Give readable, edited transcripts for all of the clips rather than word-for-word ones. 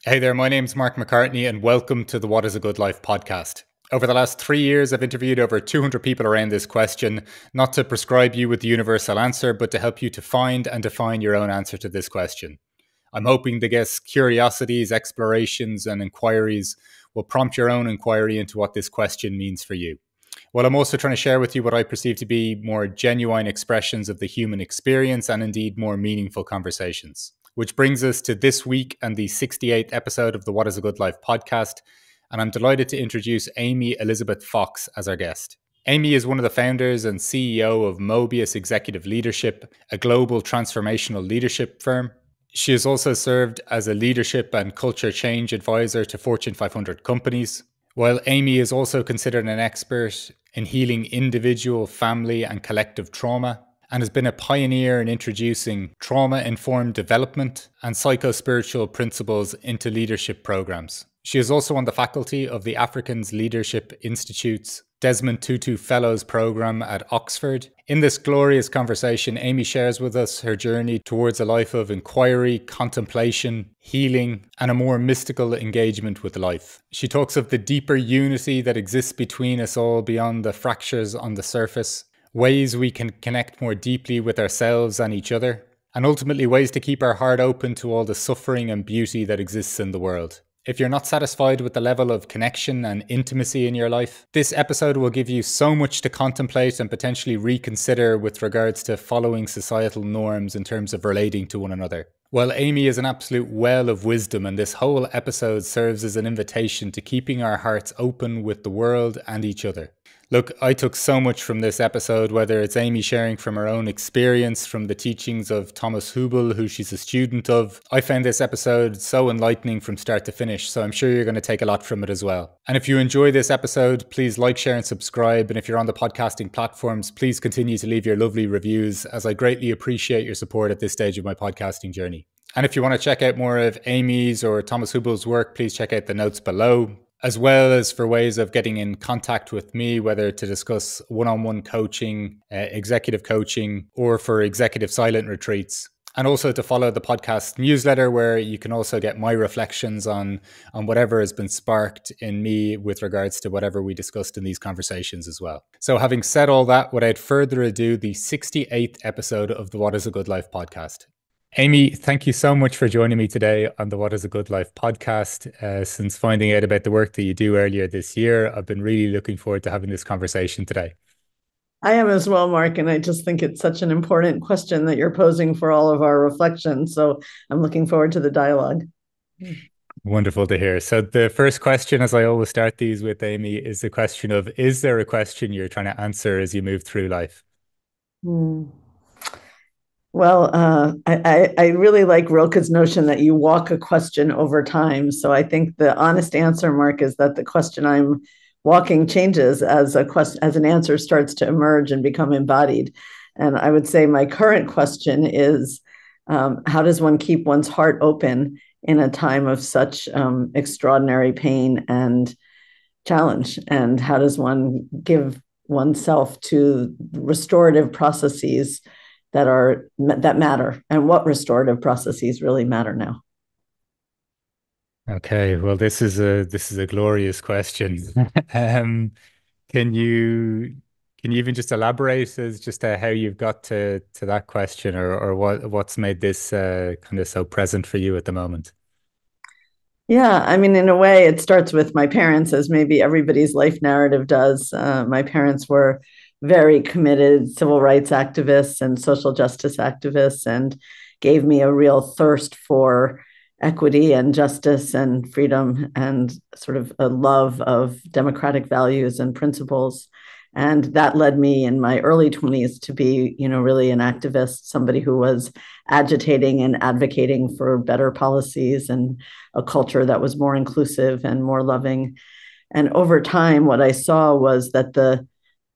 Hey there, my name's Mark McCartney, and welcome to the What is a Good Life podcast. Over the last 3 years, I've interviewed over 200 people around this question, not to prescribe you with the universal answer, but to help you to find and define your own answer to this question. I'm hoping the guests' curiosities, explorations, and inquiries will prompt your own inquiry into what this question means for you. Well, I'm also trying to share with you what I perceive to be more genuine expressions of the human experience and indeed more meaningful conversations. Which brings us to this week and the 68th episode of the What is a Good Life podcast. And I'm delighted to introduce Amy Elizabeth Fox as our guest. Amy is one of the founders and CEO of Mobius Executive Leadership, a global transformational leadership firm. She has also served as a leadership and culture change advisor to Fortune 500 companies. While Amy is also considered an expert in healing individual, family, and collective trauma, and has been a pioneer in introducing trauma-informed development and psycho-spiritual principles into leadership programs. She is also on the faculty of the Africans Leadership Institute's Desmond Tutu Fellows program at Oxford. In this glorious conversation, Amy shares with us her journey towards a life of inquiry, contemplation, healing, and a more mystical engagement with life. She talks of the deeper unity that exists between us all beyond the fractures on the surface, ways we can connect more deeply with ourselves and each other, and ultimately ways to keep our heart open to all the suffering and beauty that exists in the world. If you're not satisfied with the level of connection and intimacy in your life, this episode will give you so much to contemplate and potentially reconsider with regards to following societal norms in terms of relating to one another. Well, Amy is an absolute well of wisdom, and this whole episode serves as an invitation to keeping our hearts open with the world and each other. Look, I took so much from this episode, whether it's Amy sharing from her own experience, from the teachings of Thomas Hübl, who she's a student of. I found this episode so enlightening from start to finish, so I'm sure you're going to take a lot from it as well. And if you enjoy this episode, please like, share, and subscribe. And if you're on the podcasting platforms, please continue to leave your lovely reviews, as I greatly appreciate your support at this stage of my podcasting journey. And if you want to check out more of Amy's or Thomas Hübl's work, please check out the notes below, as well as for ways of getting in contact with me, whether to discuss one-on-one coaching, executive coaching, or for executive silent retreats. And also to follow the podcast newsletter, where you can also get my reflections on whatever has been sparked in me with regards to whatever we discussed in these conversations as well. So having said all that, without further ado, the 68th episode of the What is a Good Life podcast. Amy, thank you so much for joining me today on the What is a Good Life podcast. Since finding out about the work that you do earlier this year, I've been really looking forward to having this conversation today. I am as well, Mark, and I just think it's such an important question that you're posing for all of our reflections. So I'm looking forward to the dialogue. Wonderful to hear. So the first question, as I always start these with, Amy, is the question of, is there a question you're trying to answer as you move through life? Well, I really like Rilke's notion that you walk a question over time. So I think the honest answer, Mark, is that the question I'm walking changes as an answer starts to emerge and become embodied. And I would say my current question is, how does one keep one's heart open in a time of such extraordinary pain and challenge? And how does one give oneself to restorative processes that matter, and what restorative processes really matter now? Okay, well, this is a glorious question. um, can you even just elaborate as just how you've got to that question, or what's made this kind of so present for you at the moment? Yeah, I mean, in a way, it starts with my parents, as maybe everybody's life narrative does. My parents were very committed civil rights activists and social justice activists, and gave me a real thirst for equity and justice and freedom and sort of a love of democratic values and principles. And that led me in my early 20s to be, really an activist, somebody who was agitating and advocating for better policies and a culture that was more inclusive and more loving. And over time, what I saw was that the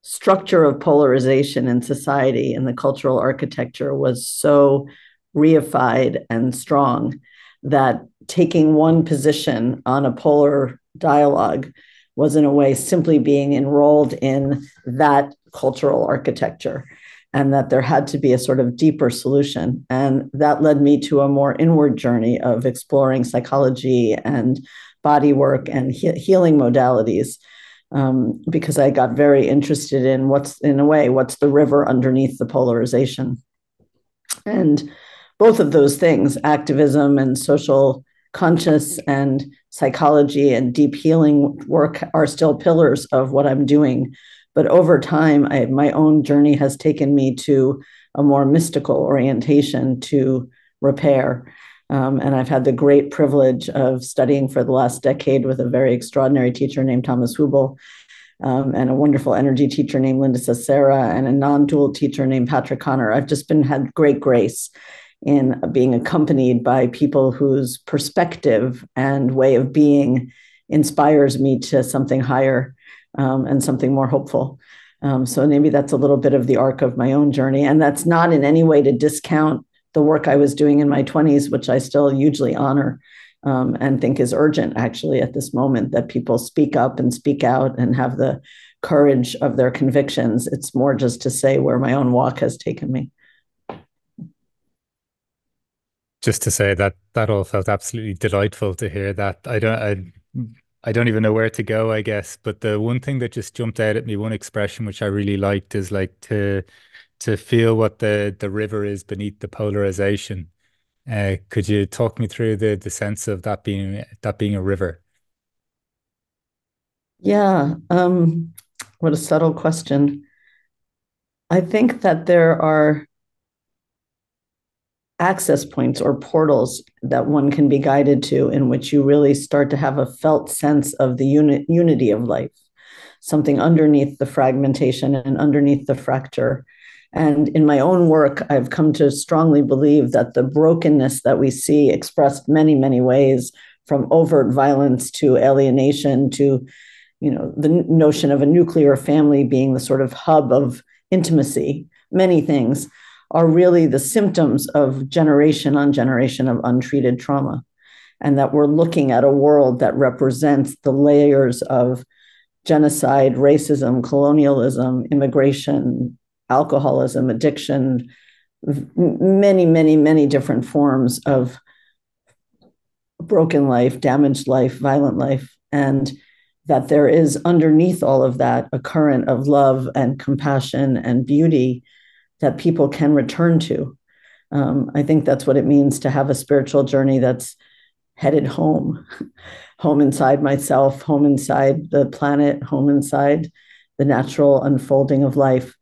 structure of polarization in society and the cultural architecture was so reified and strong that taking one position on a polar dialogue was in a way simply being enrolled in that cultural architecture. and that there had to be a sort of deeper solution. And that led me to a more inward journey of exploring psychology and body work and healing modalities, because I got very interested in what's the river underneath the polarization. And both of those things, activism and social conscious and psychology and deep healing work, are still pillars of what I'm doing. But over time, my own journey has taken me to a more mystical orientation to repair. And I've had the great privilege of studying for the last decade with a very extraordinary teacher named Thomas Hubel, and a wonderful energy teacher named Linda Cicera, and a non-dual teacher named Patrick Connor. I've just had great grace in being accompanied by people whose perspective and way of being inspires me to something higher, and something more hopeful. So maybe that's a little bit of the arc of my own journey. And that's not in any way to discount the work I was doing in my 20s, which I still hugely honor, and think is urgent, actually, at this moment, that people speak up and speak out and have the courage of their convictions. It's more just to say where my own walk has taken me. Just to say that that all felt absolutely delightful to hear that. I don't even know where to go, I guess. But the one thing that just jumped out at me, one expression which I really liked, is like to feel what the river is beneath the polarization. Could you talk me through the sense of that being a river? Yeah, what a subtle question. I think that there are access points or portals that one can be guided to, in which you really start to have a felt sense of the unity of life, something underneath the fragmentation and underneath the fracture. And in my own work, I've come to strongly believe that the brokenness that we see expressed many, many ways, from overt violence to alienation to, the notion of a nuclear family being the sort of hub of intimacy, many things, are really the symptoms of generation on generation of untreated trauma. And that we're looking at a world that represents the layers of genocide, racism, colonialism, immigration, alcoholism, addiction, many, many, many different forms of broken life, damaged life, violent life. And that there is underneath all of that a current of love and compassion and beauty that people can return to. I think that's what it means to have a spiritual journey that's headed home, home inside myself, home inside the planet, home inside the natural unfolding of life.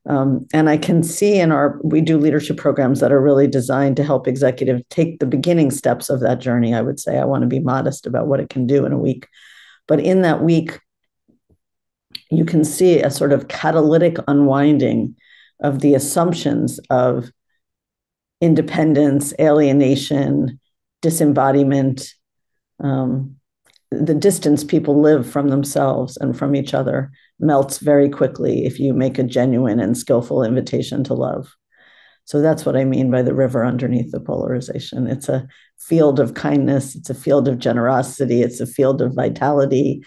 And I can see we do leadership programs that are really designed to help executives take the beginning steps of that journey. I would say I want to be modest about what it can do in a week. But in that week, you can see a sort of catalytic unwinding of the assumptions of independence, alienation, disembodiment, the distance people live from themselves and from each other melts very quickly if you make a genuine and skillful invitation to love. So that's what I mean by the river underneath the polarization. It's a field of kindness. It's a field of generosity. It's a field of vitality.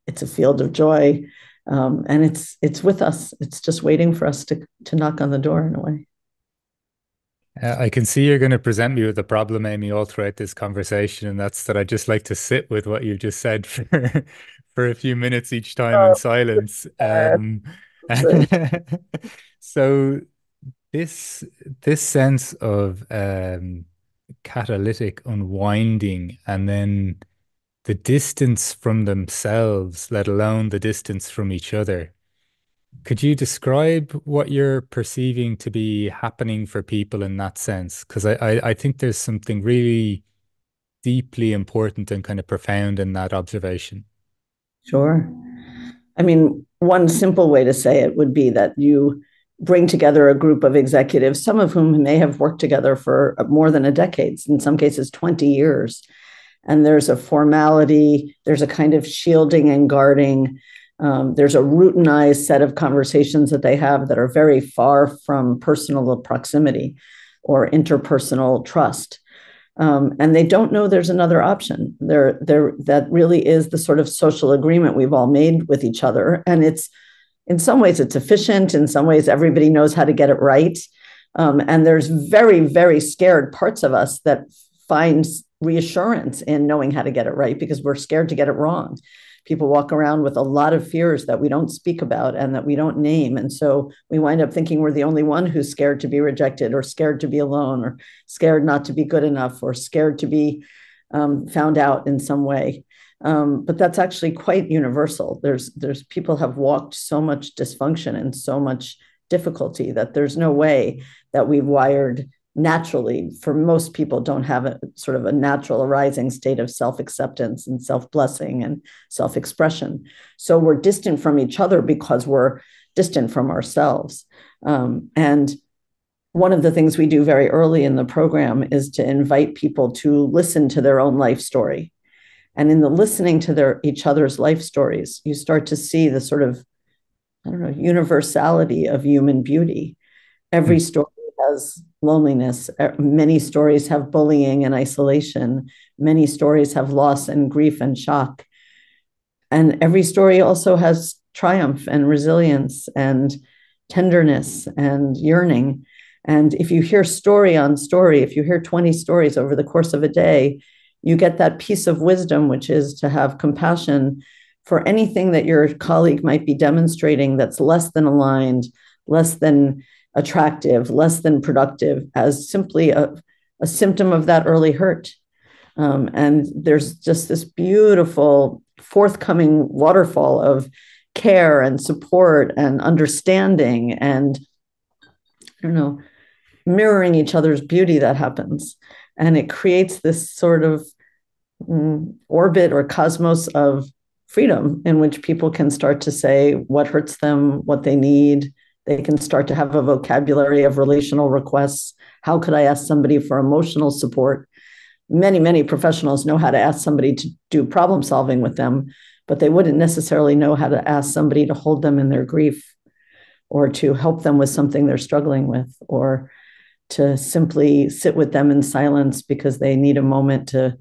It's a field of joy. And it's with us. It's just waiting for us to knock on the door, in a way. I can see you're going to present me with a problem, Amy, all throughout this conversation, and that's that I just like to sit with what you've just said for for a few minutes each time in Oh, silence. So this this sense of catalytic unwinding, and then the distance from themselves, let alone the distance from each other. Could you describe what you're perceiving to be happening for people in that sense? Because I think there's something really deeply important and kind of profound in that observation. sure. I mean, one simple way to say it would be that you bring together a group of executives, some of whom may have worked together for more than a decade, in some cases 20 years. And there's a formality, there's a kind of shielding and guarding. There's a routinized set of conversations that they have that are very far from personal proximity or interpersonal trust. And they don't know there's another option. That really is the sort of social agreement we've all made with each other. And in some ways it's efficient. In some ways, everybody knows how to get it right. And there's very, very scared parts of us that find reassurance in knowing how to get it right because we're scared to get it wrong. People walk around with a lot of fears that we don't speak about and that we don't name. And so we wind up thinking we're the only one who's scared to be rejected or scared to be alone or scared not to be good enough or scared to be found out in some way. But that's actually quite universal. There's people have walked so much dysfunction and so much difficulty that there's no way that we've wired naturally. For most people, don't have a sort of a natural arising state of self-acceptance and self-blessing and self-expression. So we're distant from each other because we're distant from ourselves. And one of the things we do very early in the program is to invite people to listen to their own life story. And in the listening to each other's life stories, you start to see the sort of, I don't know, universality of human beauty. Every story has loneliness. Many stories have bullying and isolation. Many stories have loss and grief and shock. And every story also has triumph and resilience and tenderness and yearning. And if you hear story on story, if you hear 20 stories over the course of a day, you get that piece of wisdom, which is to have compassion for anything that your colleague might be demonstrating that's less than aligned, less than attractive, less than productive, as simply a symptom of that early hurt. And there's just this beautiful forthcoming waterfall of care and support and understanding and, I don't know, mirroring each other's beauty that happens. And it creates this sort of orbit or cosmos of freedom in which people can start to say what hurts them, what they need. They can start to have a vocabulary of relational requests. How could I ask somebody for emotional support? Many, many professionals know how to ask somebody to do problem solving with them, but they wouldn't necessarily know how to ask somebody to hold them in their grief or to help them with something they're struggling with, or to simply sit with them in silence because they need a moment to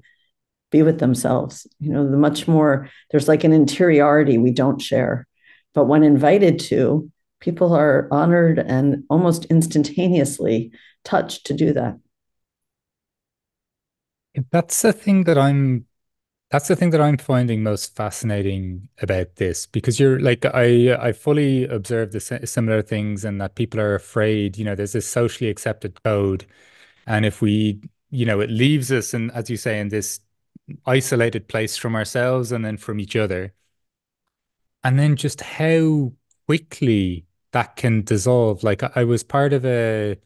be with themselves. You know, the much more, there's like an interiority we don't share. But when invited to, people are honored and almost instantaneously touched to do that. That's the thing that I'm finding most fascinating about this, because you're like, I fully observe the similar things, and that people are afraid, there's this socially accepted code. And if we, it leaves us, and as you say, in this isolated place from ourselves and then from each other. And then just how quickly that can dissolve. Like I was part of I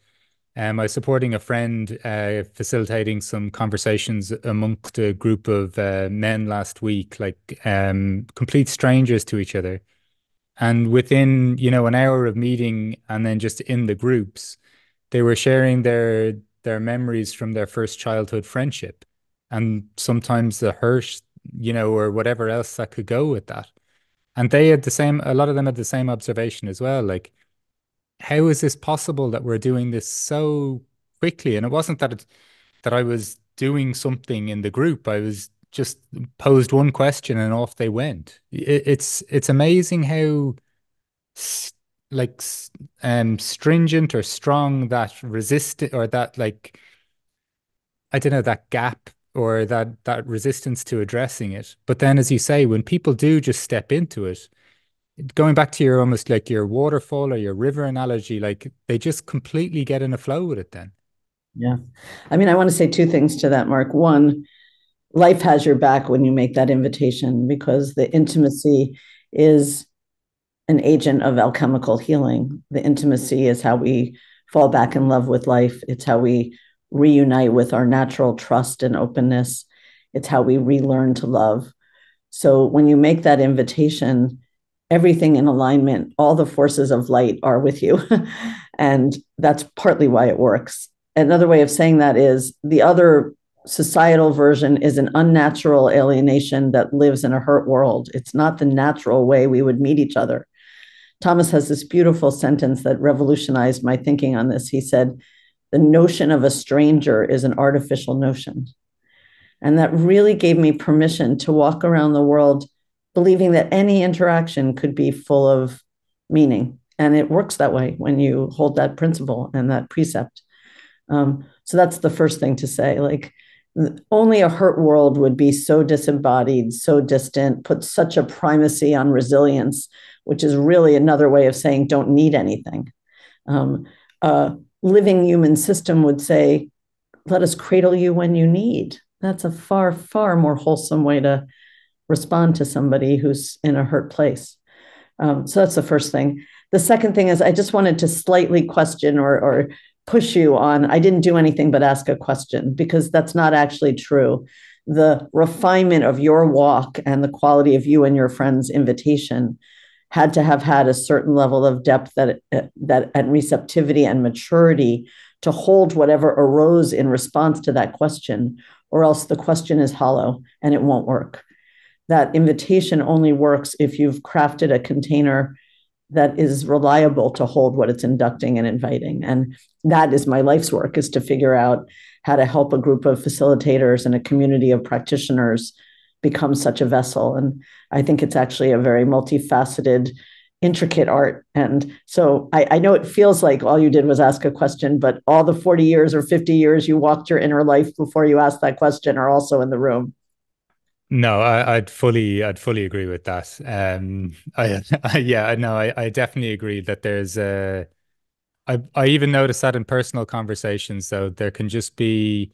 was supporting a friend facilitating some conversations amongst a group of men last week, like complete strangers to each other. And within, an hour of meeting and then just in the groups, they were sharing their memories from their first childhood friendship. And sometimes the hurt, or whatever else that could go with that. And they had a lot of them had the same observation as well. Like, how is this possible that we're doing this so quickly? And it wasn't that I was doing something in the group. I was just posed one question and off they went. It's amazing how stringent or strong that resist, or that, like, I don't know, that gap or that resistance to addressing it. But then, as you say, when people do just step into it, going back to your almost like your waterfall or your river analogy, like they just completely get in a flow with it then. Yeah. I mean, I want to say two things to that, Mark. One, life has your back when you make that invitation, because the intimacy is an agent of alchemical healing. The intimacy is how we fall back in love with life. It's how we reunite with our natural trust and openness. It's how we relearn to love. So when you make that invitation, everything in alignment, all the forces of light are with you. And that's partly why it works. Another way of saying that is the other societal version is an unnatural alienation that lives in a hurt world. It's not the natural way we would meet each other. Thomas has this beautiful sentence that revolutionized my thinking on this. He said, the notion of a stranger is an artificial notion. And that really gave me permission to walk around the world believing that any interaction could be full of meaning. And it works that way when you hold that principle and that precept. So that's the first thing to say. Like, only a hurt world would be so disembodied, so distant, put such a primacy on resilience, which is really another way of saying don't need anything. A living human system would say, let us cradle you when you need. That's a far, far more wholesome way to respond to somebody who's in a hurt place. So that's the first thing. The second thing is I just wanted to slightly question or push you on, I didn't do anything but ask a question, because that's not actually true. The refinement of your walk and the quality of you and your friend's invitation had to have had a certain level of depth and receptivity and maturity to hold whatever arose in response to that question, or else the question is hollow and it won't work. That invitation only works if you've crafted a container that is reliable to hold what it's inducting and inviting. And that is my life's work, is to figure out how to help a group of facilitators and a community of practitioners become such a vessel. And I think it's actually a very multifaceted, intricate art. And so I know it feels like all you did was ask a question, but all the 40 years or 50 years you walked your inner life before you asked that question are also in the room. No, I'd fully agree with that. Yeah, no, I definitely agree that there's I even noticed that in personal conversations, though, there can just be,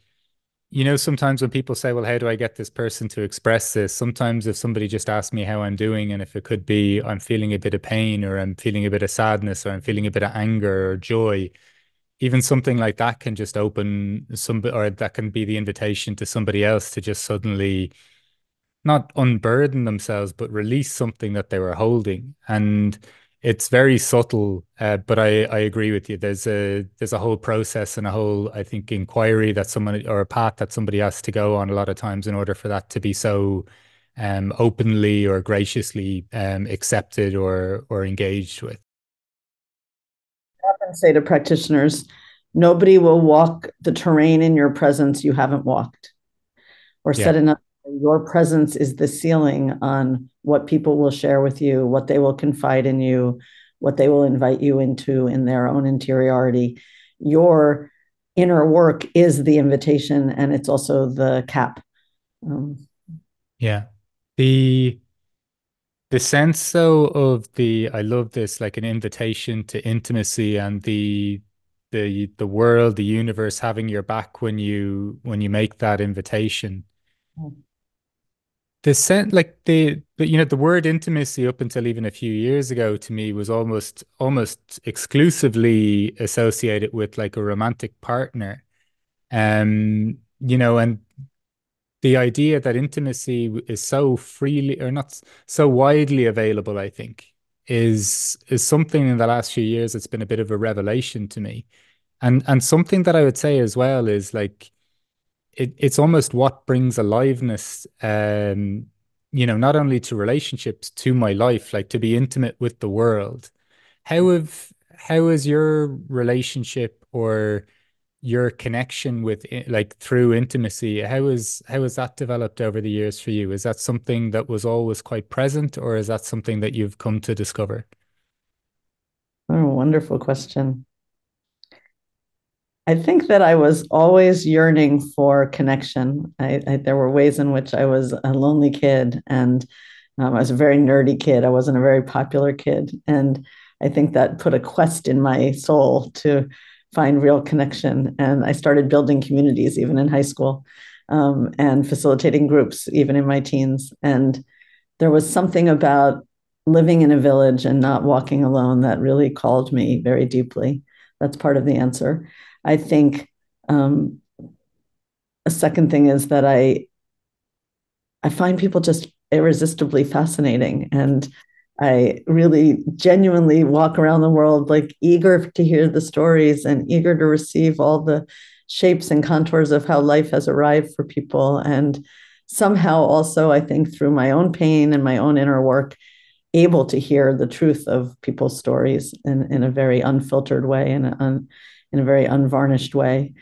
sometimes when people say, well, how do I get this person to express this? Sometimes if somebody just asks me how I'm doing, and if it could be I'm feeling a bit of pain, or I'm feeling a bit of sadness, or I'm feeling a bit of anger or joy, even something like that can just open or that can be the invitation to somebody else to just suddenly not unburden themselves, but release something that they were holding. And it's very subtle, but I agree with you. There's a whole process and a whole, I think, inquiry that someone, or a path that somebody has to go on a lot of times in order for that to be so openly or graciously accepted or engaged with. I often say to practitioners, nobody will walk the terrain in your presence you haven't walked. Or Yeah. said another, your presence is the ceiling on what people will share with you, what they will confide in you, what they will invite you into in their own interiority. Your inner work is the invitation, and it's also the cap. Yeah. The The sense though of I love this, like an invitation to intimacy, and the world, the universe having your back when you make that invitation. The sense, like the word intimacy up until even a few years ago to me was almost exclusively associated with like a romantic partner. And the idea that intimacy is so freely, or not so widely available, I think, is something in the last few years that's been a bit of a revelation to me. And something that I would say as well is like it's almost what brings aliveness, not only to relationships, to my life, like to be intimate with the world. How has your relationship or your connection with like through intimacy, how has that developed over the years for you? Is that something that was always quite present, or is that something that you've come to discover? Oh, wonderful question. I think that I was always yearning for connection. There were ways in which I was a lonely kid, and I was a very nerdy kid. I wasn't a very popular kid. And I think that put a quest in my soul to find real connection. And I started building communities even in high school, and facilitating groups even in my teens. And there was something about living in a village and not walking alone that really called me very deeply. That's part of the answer. I think a second thing is that I find people just irresistibly fascinating, and I really genuinely walk around the world like eager to hear the stories and eager to receive all the shapes and contours of how life has arrived for people. And somehow also, I think through my own pain and my own inner work, able to hear the truth of people's stories in a very unfiltered way and in a very unvarnished way.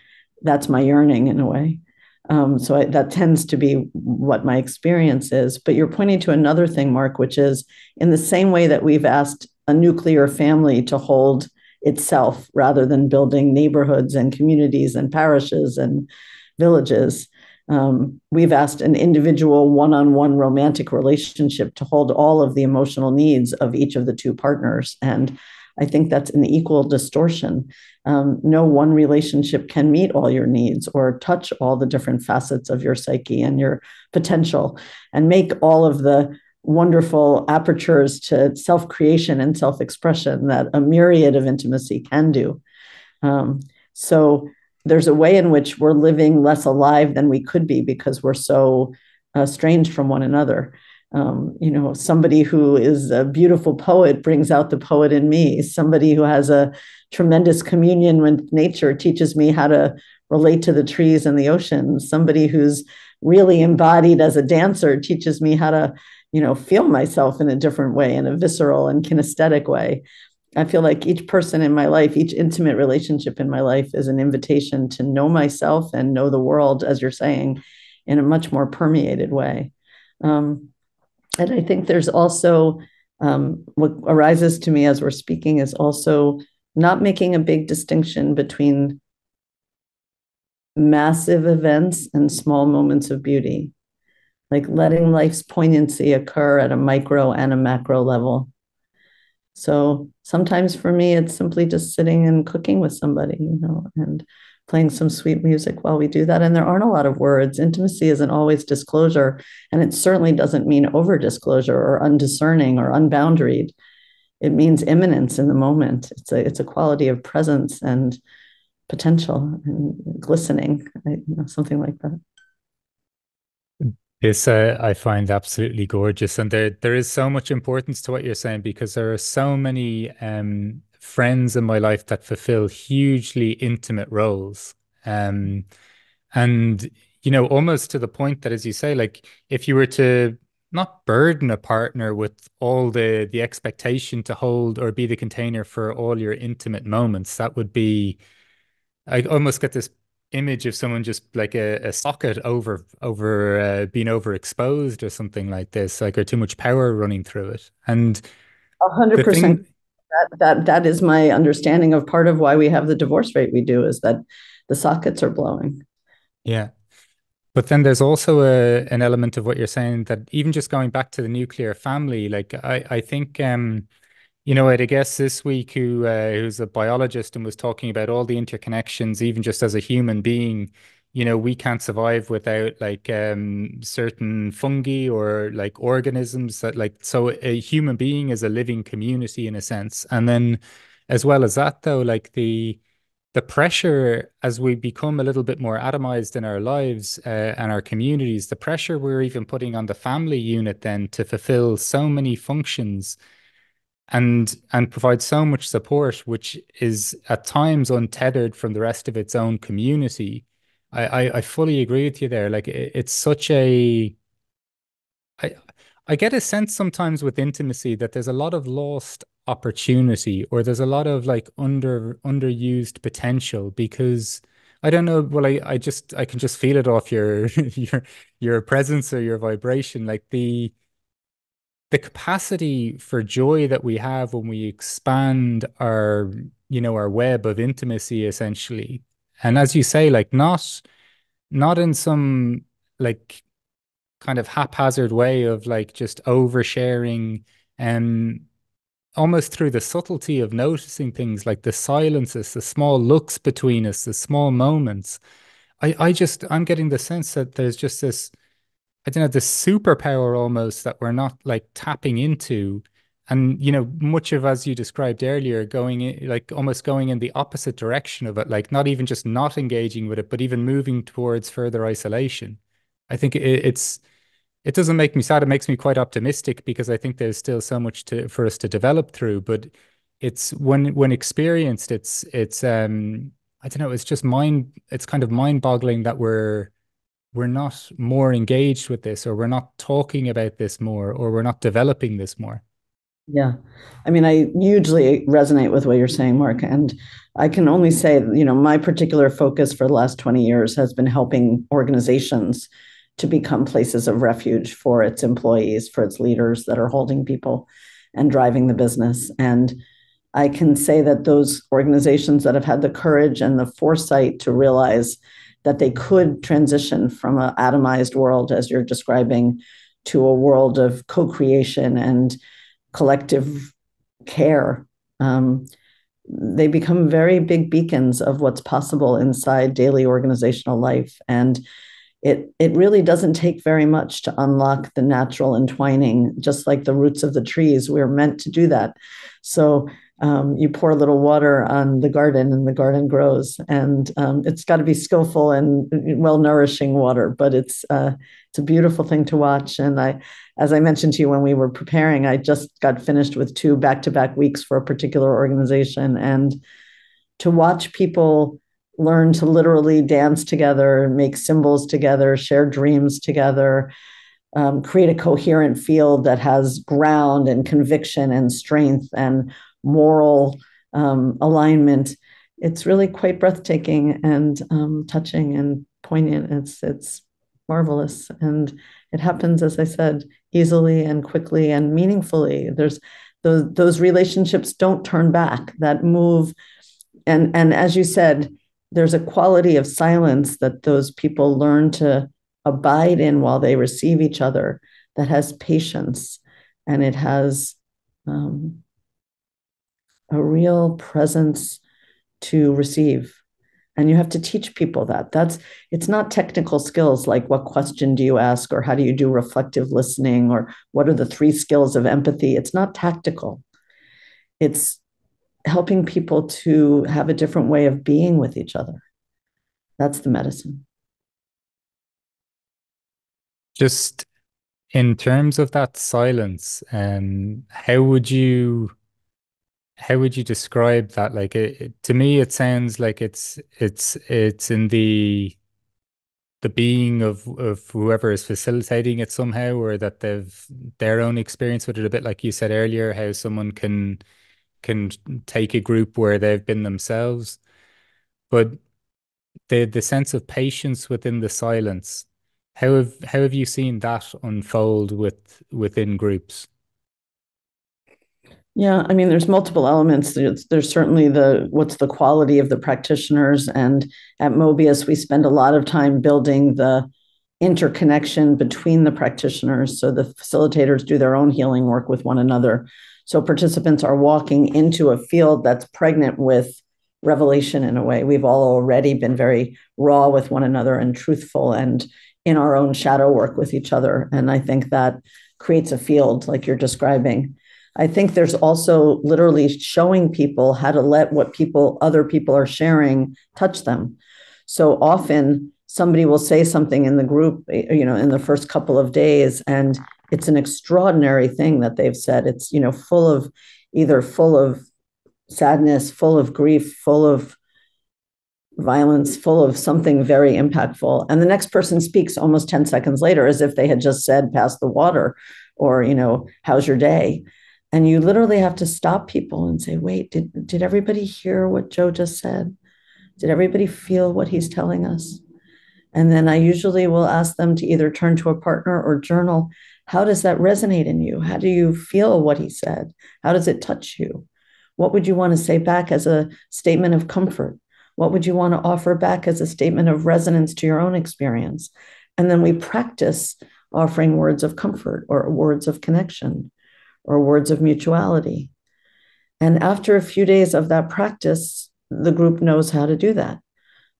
That's my yearning in a way. That tends to be what my experience is. But you're pointing to another thing, Mark, which is in the same way that we've asked a nuclear family to hold itself rather than building neighborhoods and communities and parishes and villages. We've asked an individual one-on-one romantic relationship to hold all of the emotional needs of each of the two partners. And I think that's an equal distortion. No one relationship can meet all your needs or touch all the different facets of your psyche and your potential and make all of the wonderful apertures to self-creation and self-expression that a myriad of intimacy can do. So there's a way in which we're living less alive than we could be because we're so estranged from one another. Somebody who is a beautiful poet brings out the poet in me. Somebody who has a tremendous communion with nature teaches me how to relate to the trees and the ocean. Somebody who's really embodied as a dancer teaches me how to, feel myself in a different way, in a visceral and kinesthetic way. I feel like each person in my life, each intimate relationship in my life is an invitation to know myself and know the world, as you're saying, in a much more permeated way. And I think there's also what arises to me as we're speaking is also not making a big distinction between massive events and small moments of beauty, like letting life's poignancy occur at a micro and a macro level. So sometimes for me, it's simply just sitting and cooking with somebody, and playing some sweet music while we do that. And there aren't a lot of words. Intimacy isn't always disclosure, and it certainly doesn't mean over disclosure or undiscerning or unboundaried. It means immanence in the moment. It's a quality of presence and potential and glistening, something like that. This I find absolutely gorgeous, and there is so much importance to what you're saying because there are so many friends in my life that fulfill hugely intimate roles, and almost to the point that, as you say, like if you were to not burden a partner with all the expectation to hold or be the container for all your intimate moments, that would be I almost get this image of someone just like a socket being overexposed or something like this, like or too much power running through it. And the 100%. thing, That is my understanding of part of why we have the divorce rate we do is that the sockets are blowing. yeah. But then there's also an element of what you're saying that even just going back to the nuclear family, like I think I had a guest this week who's a biologist and was talking about all the interconnections, even just as a human being. We can't survive without like certain fungi or like organisms that like so a human being is a living community in a sense. And then as well as that though, like the pressure as we become a little bit more atomized in our lives and our communities, the pressure we're even putting on the family unit then to fulfill so many functions and provide so much support, which is at times untethered from the rest of its own community. I fully agree with you there. Like it's such a I I get a sense sometimes with intimacy that there's a lot of lost opportunity or there's a lot of like underused potential because I don't know, well I can just feel it off your your presence or your vibration, like the capacity for joy that we have when we expand our web of intimacy essentially. And as you say, like not in some like kind of haphazard way of like just oversharing and almost through the subtlety of noticing things like the silences, the small looks between us, the small moments. I'm getting the sense that there's just this I don't know, this superpower almost that we're not like tapping into. And, much of, as you described earlier, going in, like almost going in the opposite direction of it, like not even just not engaging with it, but even moving towards further isolation. I think it doesn't make me sad. It makes me quite optimistic because I think there's still so much for us to develop through. But it's when experienced, it's I don't know, it's kind of mind-boggling that we're not more engaged with this, or we're not talking about this more, or we're not developing this more. Yeah. I mean, I hugely resonate with what you're saying, Mark. And I can only say, my particular focus for the last 20 years has been helping organizations to become places of refuge for its employees, for its leaders that are holding people. and driving the business. And I can say that those organizations that have had the courage and the foresight to realize that they could transition from an atomized world, as you're describing, to a world of co-creation and collective care, they become very big beacons of what's possible inside daily organizational life. And it really doesn't take very much to unlock the natural entwining, just like the roots of the trees. We're meant to do that. So you pour a little water on the garden and the garden grows. And it's got to be skillful and well-nourishing water, but it's a beautiful thing to watch. And as I mentioned to you when we were preparing, I just got finished with 2 back-to-back weeks for a particular organization. And to watch people learn to literally dance together, make symbols together, share dreams together, create a coherent field that has ground and conviction and strength and moral alignment. It's really quite breathtaking and touching and poignant. It's marvelous. And it happens, as I said, easily and quickly and meaningfully. There's those relationships don't turn back, that move. And as you said, there's a quality of silence that those people learn to abide in while they receive each other that has patience, and it has a real presence to receive. And you have to teach people that. It's not technical skills like what question do you ask, or how do you do reflective listening, or what are the 3 skills of empathy. It's not tactical. It's helping people to have a different way of being with each other. That's the medicine. Just in terms of that silence, how would you describe that? Like, to me, it sounds like it's in the being of whoever is facilitating it somehow, or that they've their own experience with it, a bit like you said earlier, how someone can take a group where they've been themselves. But the sense of patience within the silence, how have you seen that unfold within groups? Yeah, I mean, there's multiple elements. There's certainly what's the quality of the practitioners. And at Mobius, we spend a lot of time building the interconnection between the practitioners. So the facilitators do their own healing work with one another. So participants are walking into a field that's pregnant with revelation in a way. We've all already been very raw with one another and truthful and in our own shadow work with each other. And I think that creates a field like you're describing. I think there's also literally showing people how to let what other people are sharing touch them. So often somebody will say something in the group, in the first couple of days, and it's an extraordinary thing that they've said. It's, full of sadness, full of grief, full of violence, full of something very impactful. And the next person speaks almost 10 seconds later as if they had just said, pass the water, or, how's your day? And you literally have to stop people and say, wait, did everybody hear what Joe just said? Did everybody feel what he's telling us? And then I usually will ask them to either turn to a partner or journal. How does that resonate in you? How do you feel what he said? How does it touch you? What would you want to say back as a statement of comfort? What would you want to offer back as a statement of resonance to your own experience? And then we practice offering words of comfort or words of connection or words of mutuality. And after a few days of that practice, the group knows how to do that.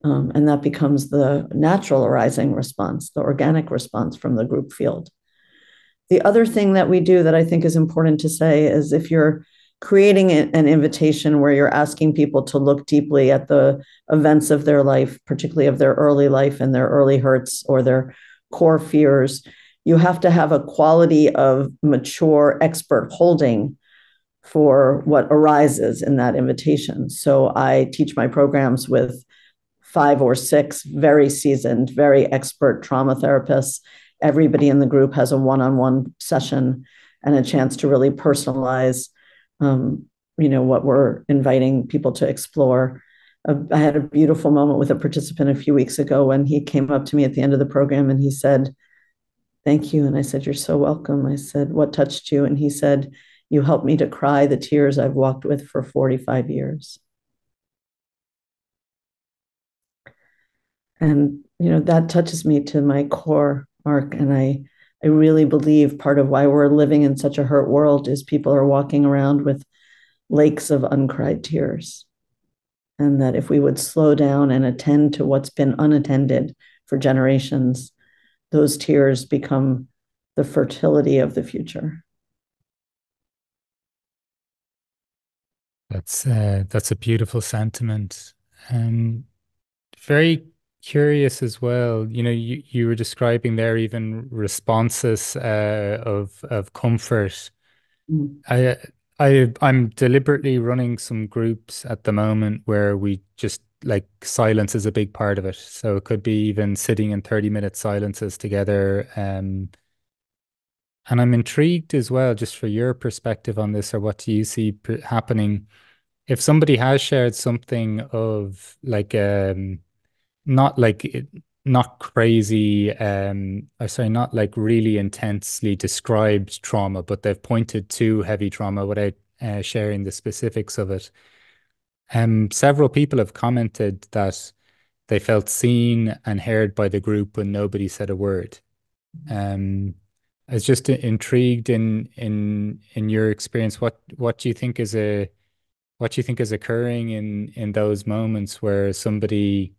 And that becomes the natural arising response, the organic response from the group field. The other thing that we do that I think is important to say is if you're creating an invitation where you're asking people to look deeply at the events of their life, particularly of their early life and their early hurts or their core fears, you have to have a quality of mature expert holding for what arises in that invitation. So I teach my programs with 5 or 6 very seasoned, very expert trauma therapists. Everybody in the group has a one-on-one session and a chance to really personalize what we're inviting people to explore. I had a beautiful moment with a participant a few weeks ago when he came up to me at the end of the program and he said, thank you. And I said, you're so welcome. I said, what touched you? And he said, You helped me to cry the tears I've walked with for 45 years. And, that touches me to my core, Mark. And I really believe part of why we're living in such a hurt world is people are walking around with lakes of uncried tears. And that if we would slow down and attend to what's been unattended for generations, those tears become the fertility of the future. That's a beautiful sentiment. Very curious as well. You were describing there even responses of comfort. Mm. I I'm deliberately running some groups at the moment where we just like silence is a big part of it. So it could be even sitting in 30-minute silences together. And I'm intrigued as well, just for your perspective on this, or what do you see happening if somebody has shared something of like not like not crazy or sorry, not like really intensely described trauma, but they've pointed to heavy trauma without sharing the specifics of it. Several people have commented that they felt seen and heard by the group when nobody said a word. um I was just intrigued in your experience. What do you think is a what do you think is occurring in those moments where somebody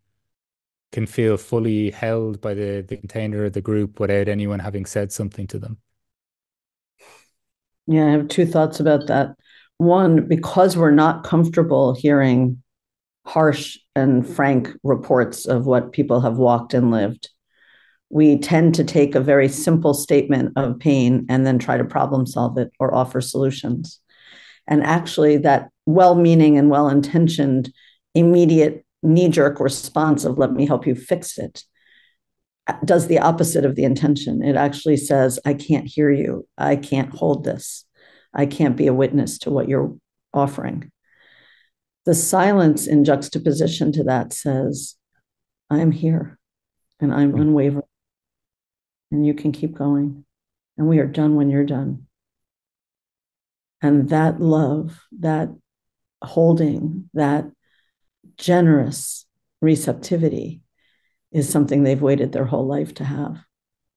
can feel fully held by the container of the group without anyone having said something to them? Yeah, I have two thoughts about that. One, because we're not comfortable hearing harsh and frank reports of what people have walked and lived, we tend to take a very simple statement of pain and then try to problem solve it or offer solutions. And actually, that well meaning and well intentioned, immediate knee jerk response of, let me help you fix it, does the opposite of the intention. It actually says, I can't hear you. I can't hold this. I can't be a witness to what you're offering. The silence in juxtaposition to that says, I'm here and I'm unwavering and you can keep going. And we are done when you're done. And that love, that holding, that generous receptivity is something they've waited their whole life to have,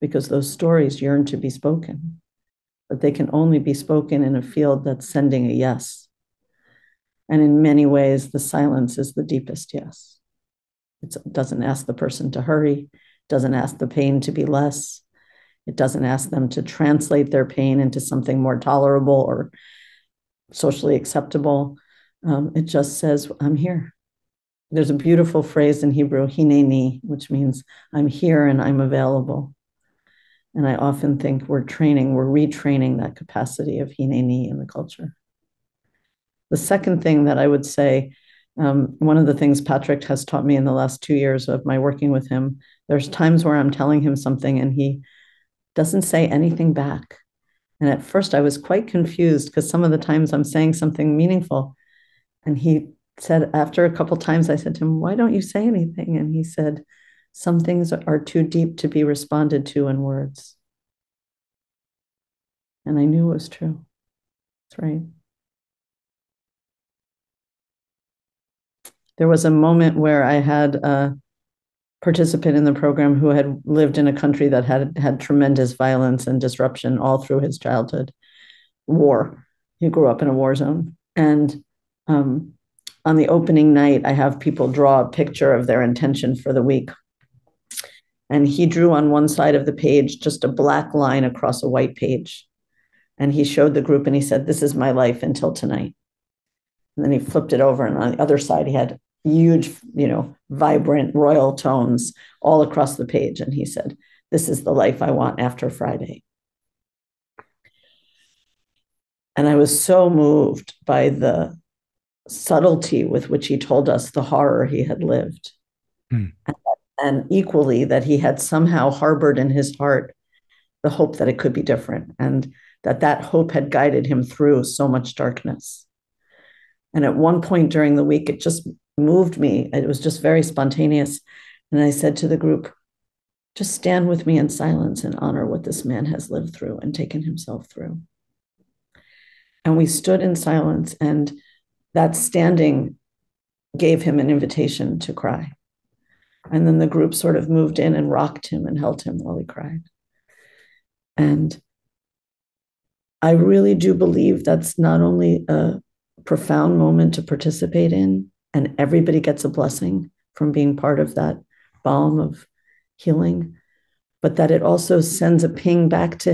because those stories yearn to be spoken, but they can only be spoken in a field that's sending a yes. And in many ways, the silence is the deepest yes. It doesn't ask the person to hurry, doesn't ask the pain to be less. It doesn't ask them to translate their pain into something more tolerable or socially acceptable. It just says, I'm here. There's a beautiful phrase in Hebrew, hineni, which means I'm here and I'm available. And I often think we're retraining that capacity of hineni in the culture. The second thing that I would say, one of the things Patrick has taught me in the last 2 years of my working with him, there's times where I'm telling him something and he doesn't say anything back. And at first I was quite confused because some of the times I'm saying something meaningful. And he said, after a couple times, I said to him, why don't you say anything? And he said, some things are too deep to be responded to in words. And I knew it was true. That's right. There was a moment where I had a participant in the program who had lived in a country that had tremendous violence and disruption all through his childhood. War. He grew up in a war zone. And on the opening night, I have people draw a picture of their intention for the week. And he drew on one side of the page just a black line across a white page. And he showed the group and he said, this is my life until tonight. And then he flipped it over. And on the other side, he had huge, vibrant royal tones all across the page. And he said, this is the life I want after Friday. And I was so moved by the subtlety with which he told us the horror he had lived. And equally that he had somehow harbored in his heart the hope that it could be different, and that hope had guided him through so much darkness. And at one point during the week, it just moved me. It was just very spontaneous. And I said to the group, just stand with me in silence and honor what this man has lived through and taken himself through. And we stood in silence, and that standing gave him an invitation to cry. And then the group sort of moved in and rocked him and held him while he cried. And I really do believe that's not only a profound moment to participate in, and everybody gets a blessing from being part of that balm of healing, but that it also sends a ping back to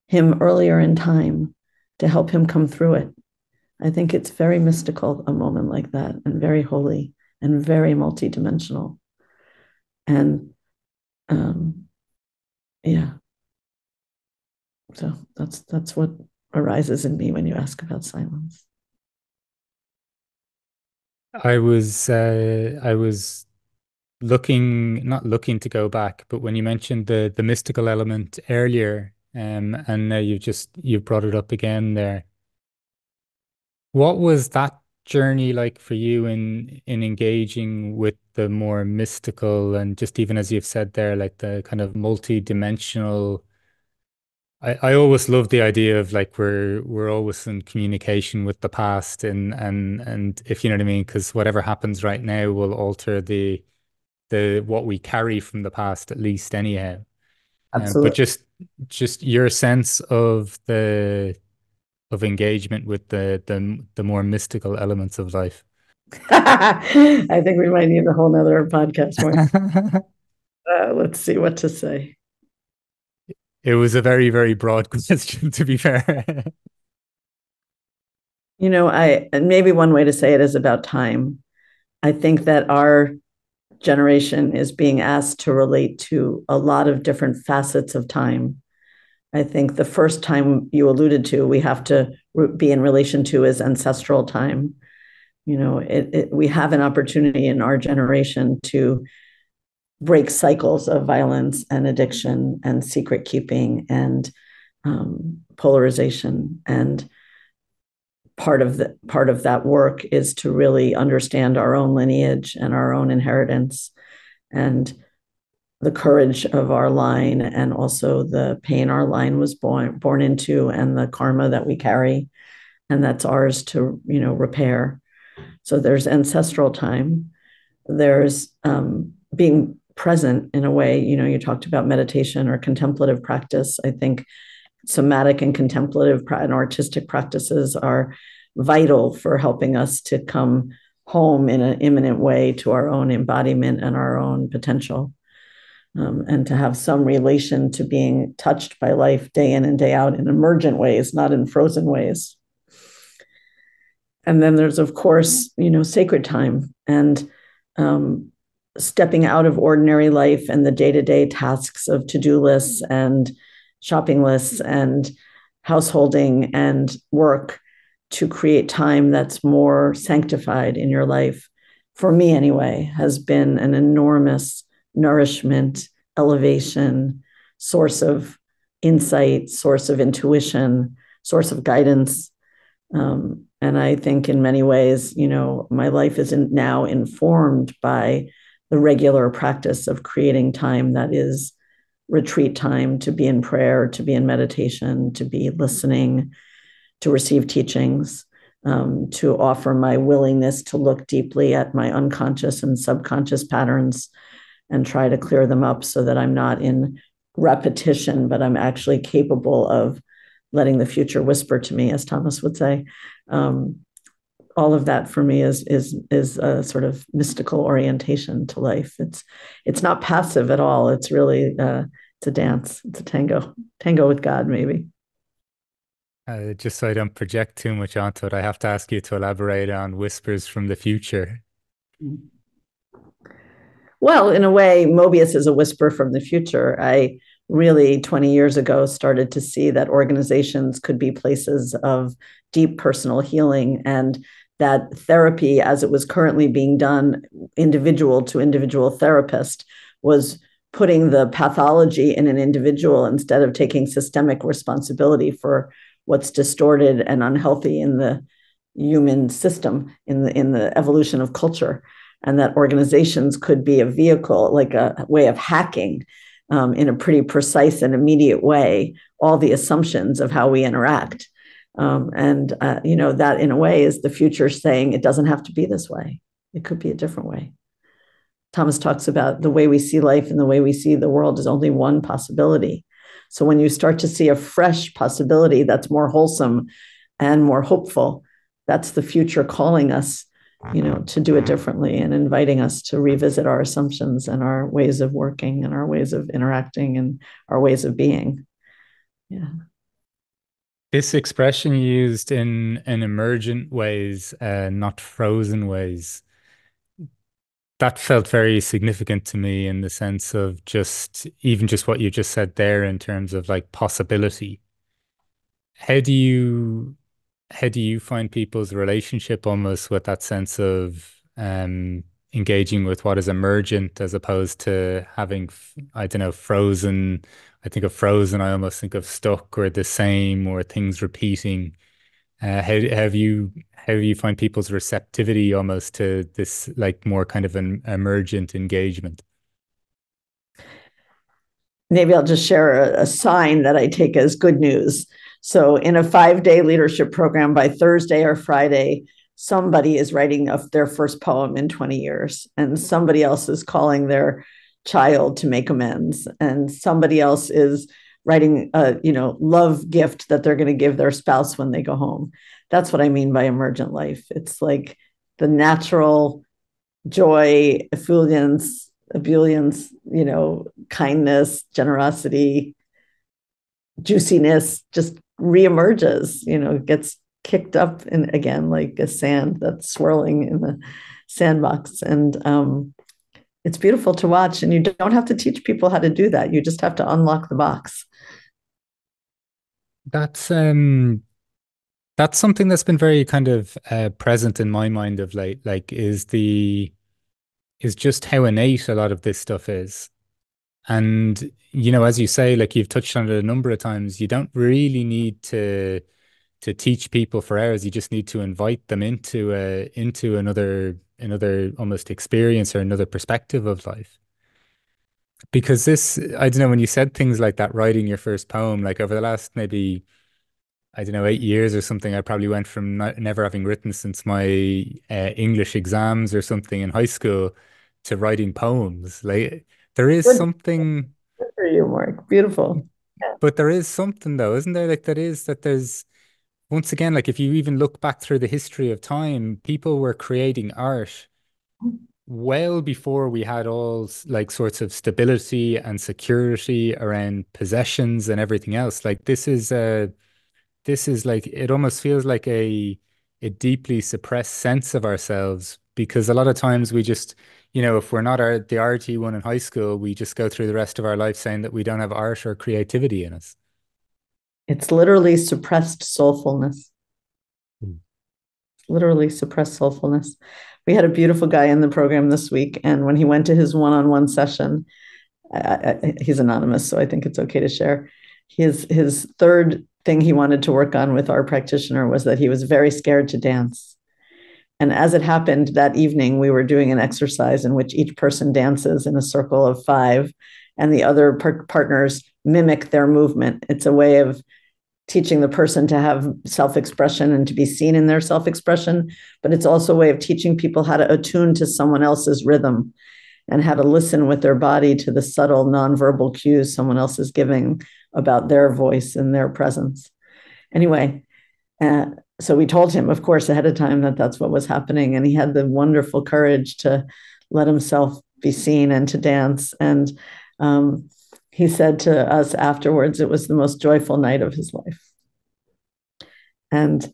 him earlier in time to help him come through it. I think it's very mystical, a moment like that, and very holy and very multidimensional. And yeah, so that's what arises in me when you ask about silence. I was not looking to go back, but when you mentioned the mystical element earlier, and now you've brought it up again there. What was that journey like for you in engaging with the more mystical and just even as you've said there, like the kind of multi-dimensional. I always love the idea of like we're always in communication with the past and if you know what I mean, because whatever happens right now will alter the what we carry from the past at least anyhow. But Absolutely. just your sense of the of engagement with the more mystical elements of life. I think we might need a whole nother podcast more. Let's see what to say. It was a very, very broad question, to be fair. And maybe one way to say it is about time. I think that our generation is being asked to relate to a lot of different facets of time. I think the first time you alluded to, we have to be in relation to is ancestral time. We have an opportunity in our generation to break cycles of violence and addiction and secret keeping and polarization. And part of that work is to really understand our own lineage and our own inheritance and the courage of our line, and also the pain our line was born into, and the karma that we carry, and that's ours to repair. So there's ancestral time. There's being present in a way. You talked about meditation or contemplative practice. I think somatic and contemplative and artistic practices are vital for helping us to come home in an imminent way to our own embodiment and our own potential. And to have some relation to being touched by life day in and day out in emergent ways, not in frozen ways. And then there's, of course, sacred time and stepping out of ordinary life and the day-to-day tasks of to-do lists and shopping lists and householding and work to create time that's more sanctified in your life, for me anyway, has been an enormous nourishment, elevation, source of insight, source of intuition, source of guidance. And I think in many ways, my life is now informed by the regular practice of creating time that is retreat time, to be in prayer, to be in meditation, to be listening, to receive teachings, to offer my willingness to look deeply at my unconscious and subconscious patterns and try to clear them up so that I'm not in repetition, but I'm actually capable of letting the future whisper to me, as Thomas would say. All of that for me is a sort of mystical orientation to life. It's not passive at all. It's really it's a dance. It's a tango with God, maybe. Just so I don't project too much onto it, I have to ask you to elaborate on whispers from the future. Well, in a way, Mobius is a whisper from the future. I really, 20 years ago, started to see that organizations could be places of deep personal healing, and that therapy, as it was currently being done, individual to individual therapist, was putting the pathology in an individual instead of taking systemic responsibility for what's distorted and unhealthy in the human system, in the evolution of culture. And that organizations could be a vehicle, like a way of hacking in a pretty precise and immediate way, all the assumptions of how we interact. And that in a way is the future saying it doesn't have to be this way. It could be a different way. Thomas talks about the way we see life and the way we see the world is only one possibility. So when you start to see a fresh possibility that's more wholesome and more hopeful, that's the future calling us, to do it differently and inviting us to revisit our assumptions and our ways of working and our ways of interacting and our ways of being. Yeah. This expression used in emergent ways, not frozen ways, that felt very significant to me in the sense of just even just what you just said there in terms of like possibility. How do you how do you find people's relationship almost with that sense of engaging with what is emergent as opposed to having, I don't know, frozen. I think of frozen, I almost think of stuck or the same or things repeating. How do you find people's receptivity almost to this like more kind of an emergent engagement? Maybe I'll just share a sign that I take as good news. So, in a 5-day leadership program, by Thursday or Friday, somebody is writing their first poem in 20 years, and somebody else is calling their child to make amends, and somebody else is writing a love gift that they're going to give their spouse when they go home. That's what I mean by emergent life. It's like the natural joy, ebullience, kindness, generosity, juiciness just reemerges, gets kicked up and again like a sand that's swirling in the sandbox. And it's beautiful to watch. And you don't have to teach people how to do that. You just have to unlock the box. That's um that's something that's been very kind of present in my mind of late, like is just how innate a lot of this stuff is. And, as you say, like you've touched on it a number of times, you don't really need to teach people for hours. You just need to invite them into another almost experience or another perspective of life. Because this, I don't know, when you said things like that, writing your first poem, like over the last maybe, I don't know, 8 years or something, I probably went from never having written since my English exams or something in high school to writing poems. Like there is Good something, for you, Mark. Beautiful. but there is something though, isn't there? Like there's once again, like if you even look back through the history of time, people were creating art well before we had all like sorts of stability and security around possessions and everything else. Like this is like it almost feels like a deeply suppressed sense of ourselves because a lot of times we just, if we're not the arty one in high school, we just go through the rest of our life saying that we don't have art or creativity in us. It's literally suppressed soulfulness. Mm. Literally suppressed soulfulness. We had a beautiful guy in the program this week, and when he went to his one-on-one session, he's anonymous, so I think it's okay to share. His third thing he wanted to work on with our practitioner was that he was very scared to dance. And as it happened that evening, we were doing an exercise in which each person dances in a circle of 5, and the other partners mimic their movement. It's a way of teaching the person to have self-expression and to be seen in their self-expression, but it's also a way of teaching people how to attune to someone else's rhythm and how to listen with their body to the subtle nonverbal cues someone else is giving about their voice and their presence. Anyway, so we told him, of course, ahead of time that that's what was happening, and he had the wonderful courage to let himself be seen and to dance. And he said to us afterwards, it was the most joyful night of his life. And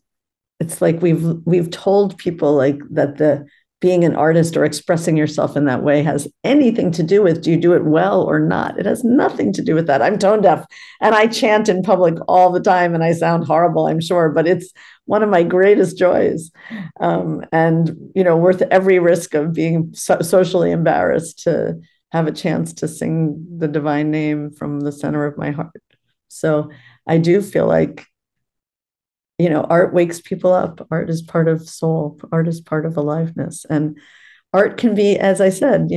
it's like we've told people like that the being an artist or expressing yourself in that way has anything to do with do you do it well or not. It has nothing to do with that. I'm tone deaf and I chant in public all the time and I sound horrible, I'm sure, but it's one of my greatest joys. And worth every risk of being socially embarrassed to have a chance to sing the divine name from the center of my heart. So I do feel like art wakes people up. Art is part of soul. Art is part of aliveness. And art can be, as I said,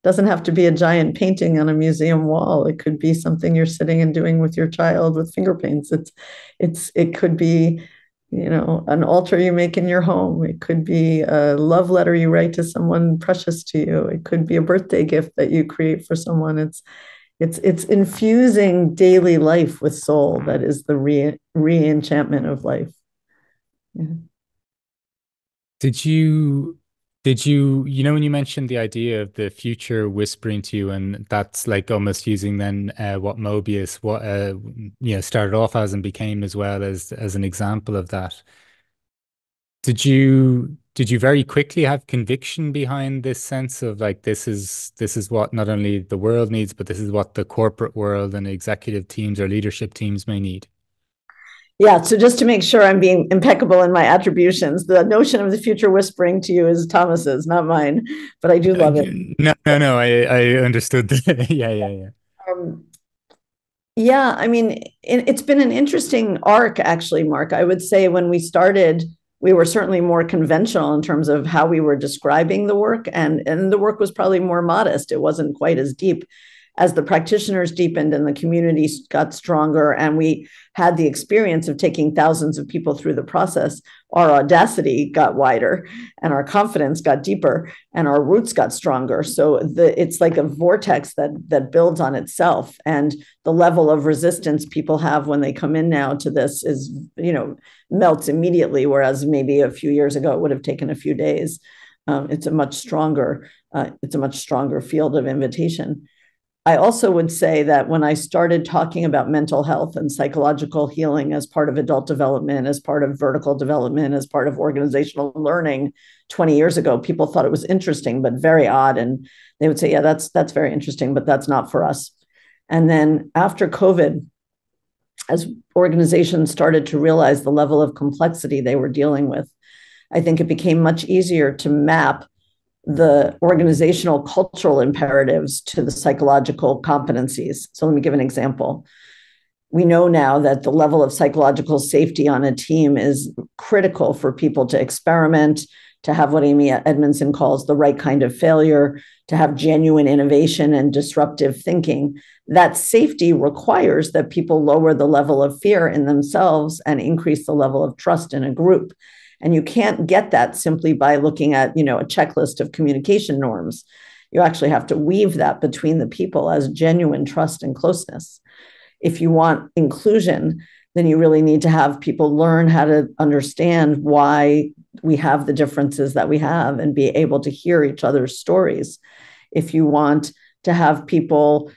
doesn't have to be a giant painting on a museum wall. It could be something you're sitting and doing with your child with finger paints. It could be, an altar you make in your home. It could be a love letter you write to someone precious to you. It could be a birthday gift that you create for someone. It's infusing daily life with soul. That is the re-enchantment of life. Yeah. Did you when you mentioned the idea of the future whispering to you, and that's like almost using then what Mobius started off as and became as well as an example of that. Did you very quickly have conviction behind this sense of like this is what not only the world needs, but this is what the corporate world and executive teams or leadership teams may need? Yeah, so just to make sure I'm being impeccable in my attributions, the notion of the future whispering to you is Thomas's, not mine, but I do love it. No, no, no. I understood that. Yeah, yeah, yeah. Um, yeah, I mean, it's been an interesting arc, actually, Mark. I would say when we started, we were certainly more conventional in terms of how we were describing the work, and the work was probably more modest. It wasn't quite as deep. As the practitioners deepened and the community got stronger, and we had the experience of taking thousands of people through the process, our audacity got wider and our confidence got deeper and our roots got stronger. So it's like a vortex that builds on itself. And the level of resistance people have when they come in now to this is, melts immediately, whereas maybe a few years ago it would have taken a few days. It's a much stronger field of invitation. I also would say that when I started talking about mental health and psychological healing as part of adult development, as part of vertical development, as part of organizational learning 20 years ago, people thought it was interesting, but very odd. And they would say, yeah, that's very interesting, but that's not for us. And then after COVID, as organizations started to realize the level of complexity they were dealing with, I think it became much easier to map the organizational cultural imperatives to the psychological competencies. So let me give an example. We know now that the level of psychological safety on a team is critical for people to experiment, to have what Amy Edmondson calls the right kind of failure, to have genuine innovation and disruptive thinking. That safety requires that people lower the level of fear in themselves and increase the level of trust in a group. And you can't get that simply by looking at, a checklist of communication norms. You actually have to weave that between the people as genuine trust and closeness. If you want inclusion, then you really need to have people learn how to understand why we have the differences that we have and be able to hear each other's stories. If you want to have people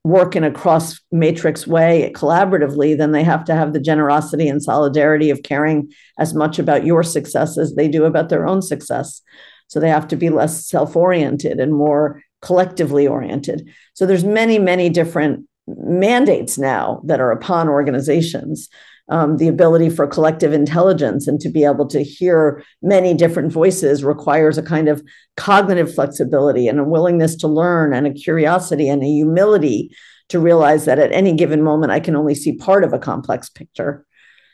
work in a cross matrix way collaboratively, then they have to have the generosity and solidarity of caring as much about your success as they do about their own success. So they have to be less self-oriented and more collectively oriented. So there's many, many different mandates now that are upon organizations. The ability for collective intelligence and to be able to hear many different voices requires a kind of cognitive flexibility and a willingness to learn and a curiosity and a humility to realize that at any given moment, I can only see part of a complex picture.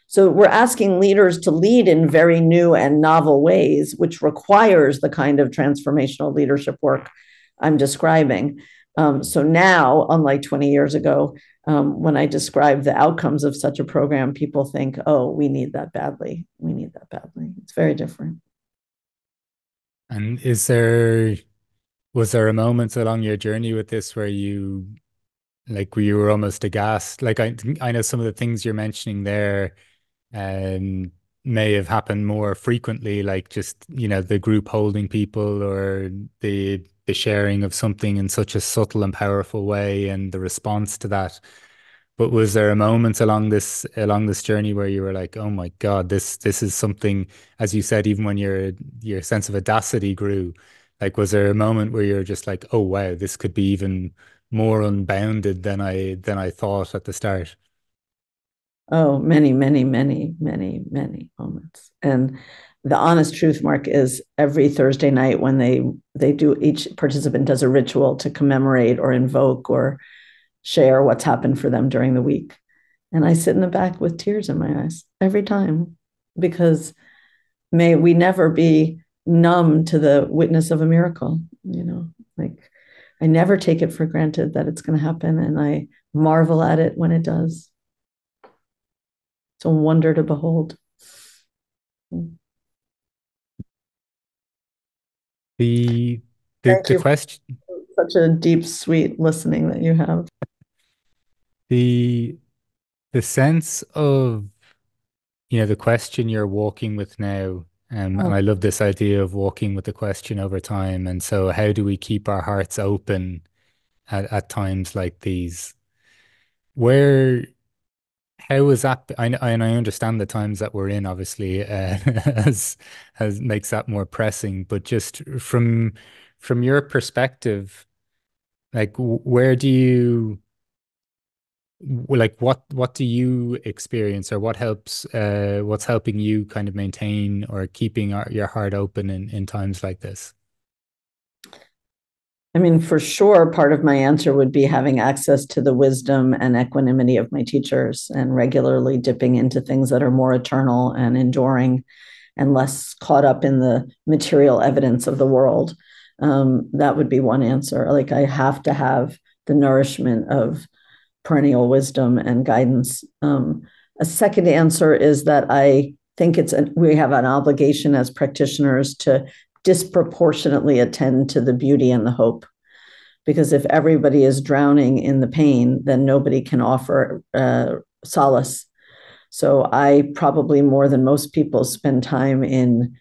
So we're asking leaders to lead in very new and novel ways, which requires the kind of transformational leadership work I'm describing. So now, unlike 20 years ago, when I describe the outcomes of such a program, people think, oh, we need that badly. We need that badly. It's very different. And was there a moment along your journey with this where where you were almost aghast? Like I know some of the things you're mentioning there um may have happened more frequently, like just, the group holding people or the sharing of something in such a subtle and powerful way and the response to that. But was there a moment along this journey where you were like, oh my God, this is something, as you said, even when your sense of audacity grew, like was there a moment where you're just like, oh wow, this could be even more unbounded than I thought at the start? Oh, many, many, many, many, many moments. And the honest truth, Mark, is every Thursday night when they do, each participant does a ritual to commemorate or invoke or share what's happened for them during the week. And I sit in the back with tears in my eyes every time, because may we never be numb to the witness of a miracle, like I never take it for granted that it's going to happen, and I marvel at it when it does. It's a wonder to behold. The Thank you question, for such a deep, sweet listening that you have. the sense of, the question you're walking with now, and I love this idea of walking with the question over time. And so how do we keep our hearts open at times like these? Where How is that? And I understand the times that we're in, obviously, as makes that more pressing. But just from your perspective, like where do you like what do you experience, or what's helping you kind of maintain or keeping your heart open in times like this? I mean, for sure, part of my answer would be having access to the wisdom and equanimity of my teachers and regularly dipping into things that are more eternal and enduring and less caught up in the material evidence of the world. That would be one answer. Like, I have to have the nourishment of perennial wisdom and guidance. A second answer is that I think we have an obligation as practitioners to disproportionately attend to the beauty and the hope. Because if everybody is drowning in the pain, then nobody can offer solace. So I probably, more than most people, spend time in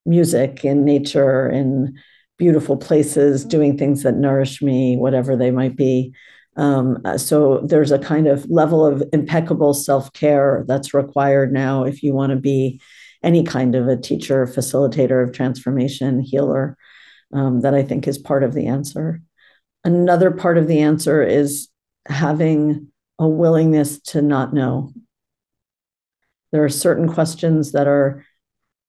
music, in nature, in beautiful places, doing things that nourish me, whatever they might be. So there's a kind of level of impeccable self-care that's required now if you want to be any kind of a teacher, facilitator of transformation, healer, that I think is part of the answer. Another part of the answer is having a willingness to not know. There are certain questions that are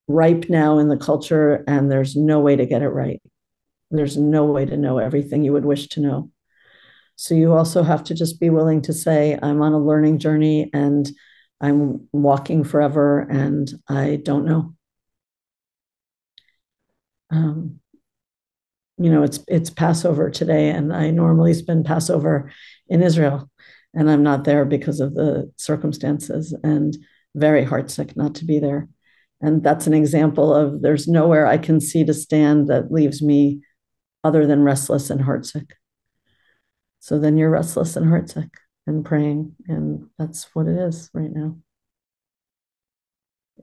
ripe now in the culture, and there's no way to get it right. There's no way to know everything you would wish to know. So you also have to just be willing to say, I'm on a learning journey and I'm walking forever and I don't know. It's Passover today, and I normally spend Passover in Israel, and I'm not there because of the circumstances, and very heartsick not to be there. And that's an example of there's nowhere I can see to stand that leaves me other than restless and heartsick. So then you're restless and heartsick and praying, and that's what it is right now.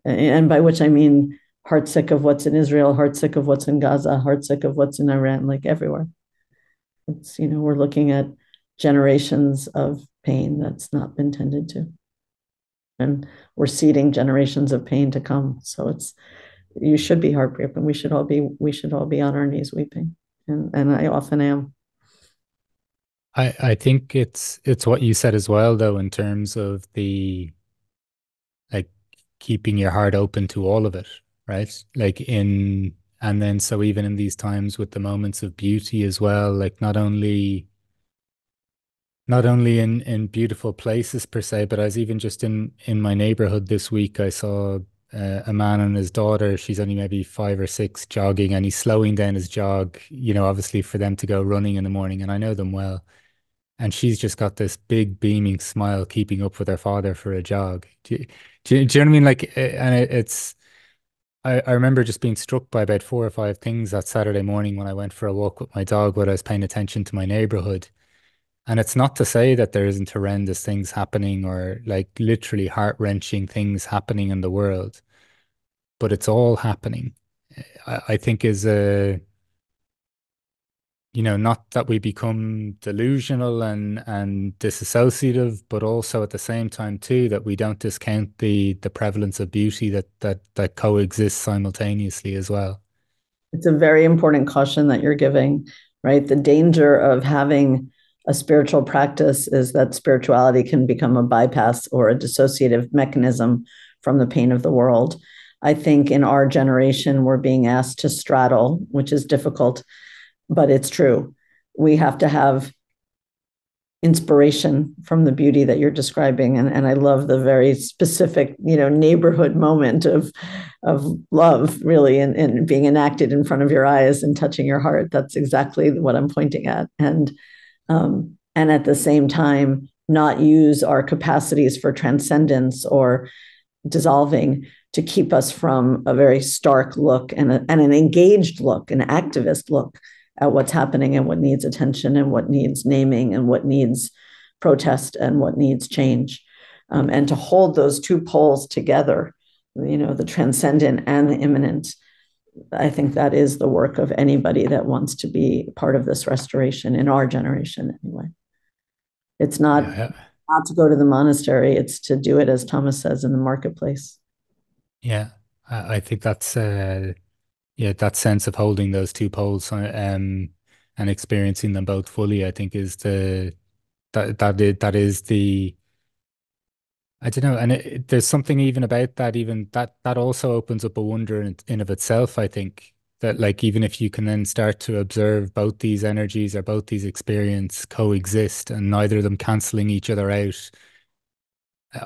And by which I mean heartsick of what's in Israel, heartsick of what's in Gaza, heartsick of what's in Iran, like everywhere. It's, we're looking at generations of pain that's not been tended to. And we're seeding generations of pain to come. So you should be heartbroken. We should all be on our knees weeping. And I often am. I think it's what you said as well, though, in terms of the like keeping your heart open to all of it, right? And then so even in these times with the moments of beauty as well, like not only in beautiful places per se, but I was even just in my neighborhood this week. I saw a man and his daughter. She's only maybe 5 or 6, jogging, and he's slowing down his jog, obviously for them to go running in the morning. And I know them well. And she's just got this big beaming smile, keeping up with her father for a jog. Do you know what I mean? Like, and I remember just being struck by about 4 or 5 things that Saturday morning when I went for a walk with my dog, where I was paying attention to my neighborhood. And it's not to say that there isn't horrendous things happening, or like literally heart-wrenching things happening in the world, but it's all happening. I think is not that we become delusional and disassociative, but also at the same time too that we don't discount the prevalence of beauty that coexists simultaneously as well. It's a very important caution that you're giving, right? The danger of having a spiritual practice is that spirituality can become a bypass or a dissociative mechanism from the pain of the world. I think in our generation, we're being asked to straddle, which is difficult, but it's true. We have to have inspiration from the beauty that you're describing. And I love the very specific, neighborhood moment of love really and being enacted in front of your eyes and touching your heart. That's exactly what I'm pointing at. And at the same time, not use our capacities for transcendence or dissolving to keep us from a very stark look and an engaged look, an activist look at what's happening and what needs attention and what needs naming and what needs protest and what needs change. And to hold those two poles together, the transcendent and the immanent, I think that is the work of anybody that wants to be part of this restoration in our generation anyway. It's Yeah, not to go to the monastery, it's to do it, as Thomas says, in the marketplace. yeah. I think that's yeah, that sense of holding those two poles and experiencing them both fully, I think is that is the I don't know, and there's something even about that, even that also opens up a wonder in of itself. I think that like even if you can then start to observe both these energies or both these experience coexist and neither of them canceling each other out,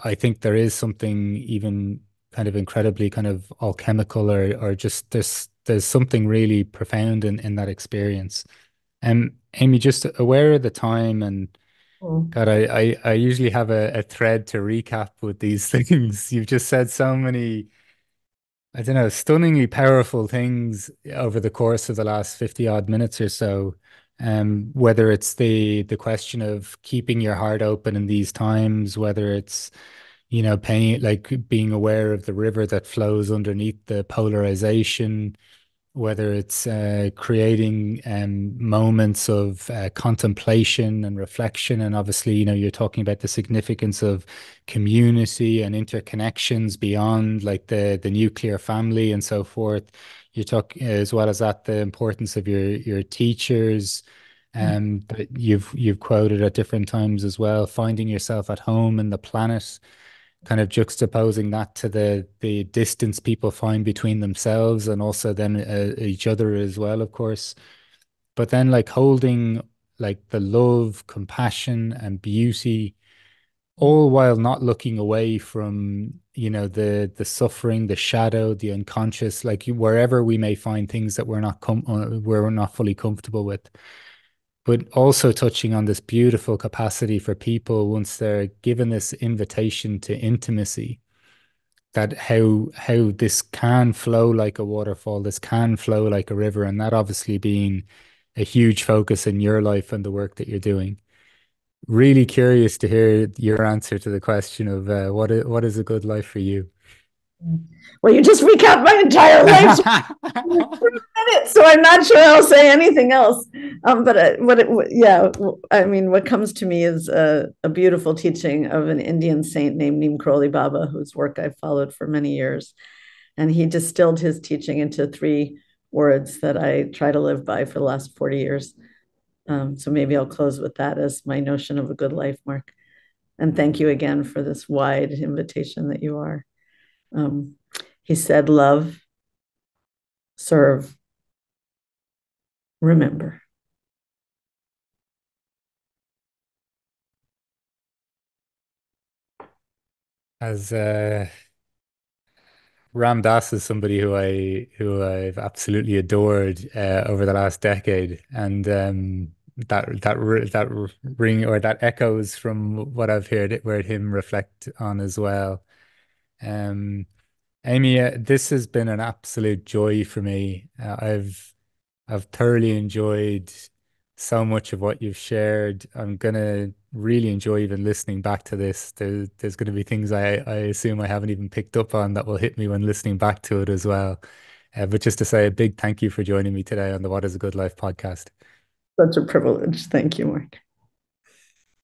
I think there is something even kind of incredibly kind of alchemical or just there's something really profound in that experience. Amy, just aware of the time and Mm. God, I usually have a thread to recap with these things. You've just said so many, I don't know, stunningly powerful things over the course of the last 50 odd minutes or so. Whether it's the question of keeping your heart open in these times, whether it's, paying like being aware of the river that flows underneath the polarization, whether it's creating moments of contemplation and reflection. And obviously, you're talking about the significance of community and interconnections beyond like the nuclear family and so forth. You talk as well as that, the importance of your teachers that you've quoted at different times as well, finding yourself at home in the planet, kind of juxtaposing that to the distance people find between themselves and also then each other as well, of course. But then like holding like the love, compassion, and beauty, all while not looking away from, the suffering, the shadow, the unconscious, like wherever we may find things that we're not fully comfortable with. But also touching on this beautiful capacity for people once they're given this invitation to intimacy, that how this can flow like a waterfall, this can flow like a river, and that obviously being a huge focus in your life and the work that you're doing. Really curious to hear your answer to the question of what is a good life for you? Well, you just recap my entire life in 3 minutes, so I'm not sure I'll say anything else. But yeah, I mean, what comes to me is a beautiful teaching of an Indian saint named Neem Karoli Baba, whose work I've followed for many years. And he distilled his teaching into 3 words that I try to live by for the last 40 years. So maybe I'll close with that as my notion of a good life, Mark. And thank you again for this wide invitation that you are. Um, he said, love, serve, remember. As Ram Dass is somebody who I've absolutely adored over the last decade, and that ring or that echoes from what I've heard him reflect on as well. Um, Amy, this has been an absolute joy for me. I've thoroughly enjoyed so much of what you've shared. I'm gonna really enjoy even listening back to this. There's gonna be things I assume I haven't even picked up on that will hit me when listening back to it as well. But just to say a big thank you for joining me today on the What is a Good Life podcast. Such a privilege. Thank you, Mark.